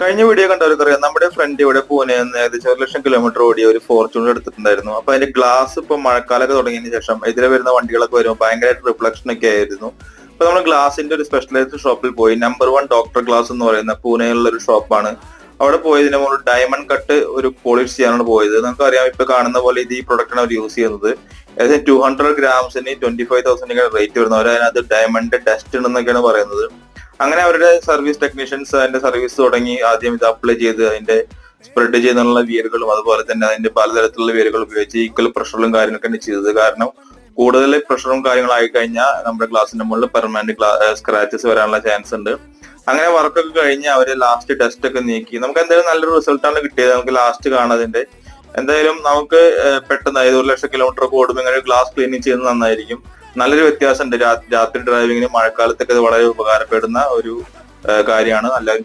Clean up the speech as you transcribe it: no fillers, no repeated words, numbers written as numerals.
കഴിഞ്ഞ വീഡിയോ കണ്ടവർക്കറിയാം, നമ്മുടെ ഫ്രണ്ട് ഇവിടെ പൂനെ ഏകദേശം 1,00,000 കിലോമീറ്റർ ഓടിയ ഒരു ഫോർച്യൂണർ എടുത്തിട്ടുണ്ടായിരുന്നു. അപ്പൊ അതിന്റെ ഗ്ലാസ് ഇപ്പൊ മഴക്കാലൊക്കെ തുടങ്ങിയതിന് ശേഷം എതിരെ വരുന്ന വണ്ടികളൊക്കെ വരുമ്പോൾ ഭയങ്കരമായിട്ട് റിഫ്ലക്ഷൻ ഒക്കെ ആയിരുന്നു. അപ്പൊ നമ്മൾ ഗ്ലാസിന്റെ ഒരു സ്പെഷ്യലൈസ്ഡ് ഷോപ്പിൽ പോയി. നമ്പർ 1 ഡോക്ടർ ഗ്ലാസ് എന്ന് പറയുന്ന പൂനെയിലുള്ള ഒരു ഷോപ്പാണ്. അവിടെ പോയതിന് മുകളിൽ ഡയമണ്ട് കട്ട് ഒരു പോളിഷ് ചെയ്യാനാണ് പോയത്. നമുക്കറിയാം, ഇപ്പൊ കാണുന്ന പോലെ ഇത് ഈ പ്രൊഡക്റ്റാണ് അവർ യൂസ് ചെയ്യുന്നത്. ഏകദേശം 200 ഗ്രാംസിന് 25,000 റേറ്റ് വരുന്നത്. അവർ അതിനകത്ത് ഡയമണ്ട് ഡസ്റ്റ് ഉണ്ടെന്നൊക്കെയാണ് പറയുന്നത്. അങ്ങനെ അവരുടെ സർവീസ് ടെക്നീഷ്യൻസ് അതിന്റെ സർവീസ് തുടങ്ങി. ആദ്യം ഇത് അപ്ലൈ ചെയ്ത് അതിന്റെ സ്പ്രെഡ് ചെയ്യുന്നുള്ള വിയറുകളും അതുപോലെ തന്നെ അതിന്റെ പലതരത്തിലുള്ള വിയറുകൾ ഉപയോഗിച്ച് ഈക്വൽ പ്രഷറിലും കാര്യങ്ങളൊക്കെയാണ് ചെയ്തത്. കാരണം കൂടുതൽ പ്രഷറും കാര്യങ്ങളായി കഴിഞ്ഞാൽ നമ്മുടെ ഗ്ലാസിന്റെ മുകളിൽ പെർമനന്റ് സ്ക്രാച്ചസ് വരാനുള്ള ചാൻസ് ഉണ്ട്. അങ്ങനെ വർക്കൊക്കെ കഴിഞ്ഞ് അവര് ലാസ്റ്റ് ടെസ്റ്റ് ഒക്കെ നീക്കി. നമുക്ക് എന്തായാലും നല്ലൊരു റിസൾട്ടാണ് കിട്ടിയത്. നമുക്ക് ലാസ്റ്റ് കാണാതിന്റെ എന്തായാലും നമുക്ക് പെട്ടെന്ന് 1,00,000 കിലോമീറ്റർ ഒക്കെ ഓടുമ്പോൾ ഇങ്ങനെ ഗ്ലാസ് ക്ലീനിങ് ചെയ്യുന്നത് നന്നായിരിക്കും. നല്ലൊരു വ്യത്യാസമുണ്ട്. രാത്രി ഡ്രൈവിങ്ങിന് മഴക്കാലത്തൊക്കെ ഇത് വളരെ ഉപകാരപ്പെടുന്ന ഒരു കാര്യമാണ്. എല്ലാവരും